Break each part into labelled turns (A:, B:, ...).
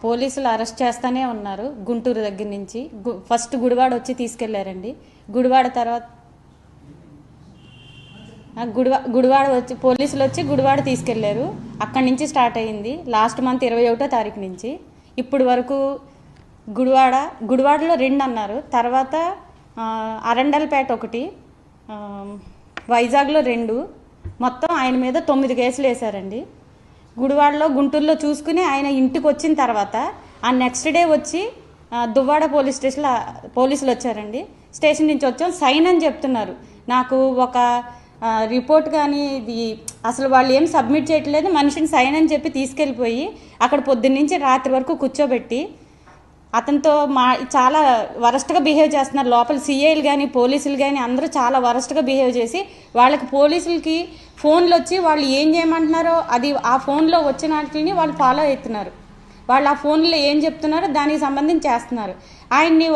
A: పోలీసులు అరెస్ట్ చేస్తూనే ఉన్నారు. గుంటూరు దగ్గర నుంచి ఫస్ట్ గుడివాడ వచ్చి తీసుకెళ్లారండి. గుడివాడ తర్వాత గుడివాడ వచ్చి పోలీసులు వచ్చి గుడివాడ తీసుకెళ్లారు. అక్కడి నుంచి స్టార్ట్ అయ్యింది. లాస్ట్ మంత్ 21వ తారీఖు నుంచి ఇప్పుడు వరకు గుడివాడలో 2 అన్నారు. తర్వాత అరండల్పేట 1, వైజాగ్లో 2, మొత్తం ఆయన మీద 9 కేసులు వేశారండి. గుడివాడలో గుంటూరులో చూసుకుని ఆయన ఇంటికి వచ్చిన తర్వాత ఆ నెక్స్ట్ డే వచ్చి దువ్వాడ పోలీస్ స్టేషన్లో పోలీసులు వచ్చారండి. స్టేషన్ నుంచి వచ్చాం సైన్ అని చెప్తున్నారు. నాకు ఒక రిపోర్ట్ కానీ ఇది అసలు వాళ్ళు ఏం సబ్మిట్ చేయట్లేదు. మనిషిని సైన్ అని చెప్పి తీసుకెళ్ళిపోయి అక్కడ పొద్దున్న నుంచి రాత్రి వరకు కూర్చోబెట్టి అతనితో చాలా వరస్ట్గా బిహేవ్ చేస్తున్నారు. లోపల సిఐలు కానీ పోలీసులు కానీ అందరూ చాలా వరస్ట్గా బిహేవ్ చేసి వాళ్ళకి పోలీసులకి ఫోన్లు వచ్చి వాళ్ళు ఏం చేయమంటున్నారో అది ఆ ఫోన్లో వచ్చిన వాటిని వాళ్ళు ఫాలో అవుతున్నారు. వాళ్ళు ఆ ఫోన్లో ఏం చెప్తున్నారో దానికి సంబంధించి చేస్తున్నారు. ఆయన్ని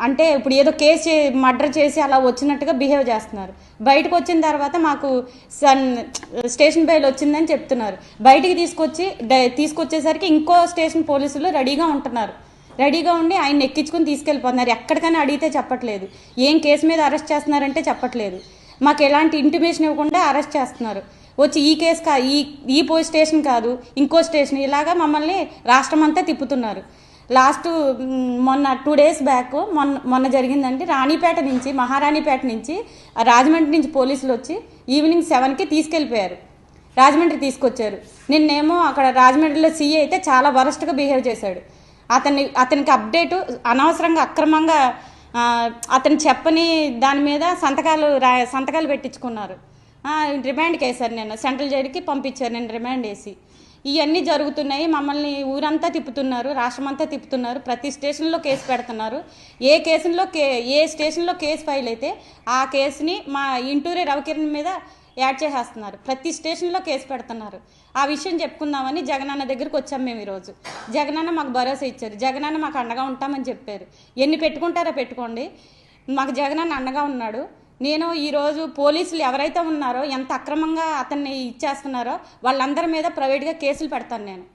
A: అంటే ఇప్పుడు ఏదో కేసు మర్డర్ చేసి అలా వచ్చినట్టుగా బిహేవ్ చేస్తున్నారు. బయటకు వచ్చిన తర్వాత మాకు స్టేషన్ బెయిల్ వచ్చిందని చెప్తున్నారు. బయటికి తీసుకొచ్చేసరికి ఇంకో స్టేషన్ పోలీసులు రెడీగా ఉంటున్నారు. రెడీగా ఉండి ఆయన్ని ఎక్కించుకొని తీసుకెళ్ళిపోతున్నారు. ఎక్కడికైనా అడిగితే చెప్పట్లేదు. ఏం కేసు మీద అరెస్ట్ చేస్తున్నారంటే చెప్పట్లేదు. మాకు ఎలాంటి ఇంటిమేషన్ ఇవ్వకుండా అరెస్ట్ చేస్తున్నారు. వచ్చి ఈ కేసు ఈ పోలీస్ స్టేషన్ కాదు ఇంకో స్టేషన్ ఇలాగా మమ్మల్ని రాష్ట్రం అంతా తిప్పుతున్నారు. లాస్ట్ మొన్న 2 days బ్యాక్ మొన్న జరిగిందండి. మహారాణిపేట నుంచి రాజమండ్రి నుంచి పోలీసులు వచ్చి ఈవినింగ్ 7కి తీసుకెళ్ళిపోయారు. రాజమండ్రి తీసుకొచ్చారు. నిన్నేమో అక్కడ రాజమండ్రిలో సీఏ అయితే చాలా వరస్ట్గా బిహేవ్ చేశాడు. అతనికి అప్డేటు అనవసరంగా అక్రమంగా అతను చెప్పని దాని మీద సంతకాలు పెట్టించుకున్నారు. రిమాండ్కి వేశారు. నేను సెంట్రల్ జైలుకి పంపించారు. నేను రిమాండ్ వేసి ఇవన్నీ జరుగుతున్నాయి. మమ్మల్ని ఊరంతా తిప్పుతున్నారు, రాష్ట్రం అంతా తిప్పుతున్నారు. ప్రతి స్టేషన్లో కేసు పెడుతున్నారు. ఏ స్టేషన్లో కేసు ఫైల్ అయితే ఆ కేసుని మా ఇంటూరి రవికిరణ్ మీద యాడ్ చేసేస్తున్నారు. ప్రతి స్టేషన్లో కేసు పెడుతున్నారు. ఆ విషయం చెప్పుకుందామని జగనన్న దగ్గరికి వచ్చాం మేము ఈరోజు. జగనన్న మాకు భరోసా ఇచ్చారు. జగనన్న మాకు అండగా ఉంటామని చెప్పారు. ఎన్ని పెట్టుకుంటారో పెట్టుకోండి, మాకు జగనన్న అండగా ఉన్నాడు. నేను ఈరోజు పోలీసులు ఎవరైతే ఉన్నారో ఎంత అక్రమంగా అతన్ని ఇచ్చేస్తున్నారో వాళ్ళందరి మీద ప్రైవేట్గా కేసులు పెడతాను నేను.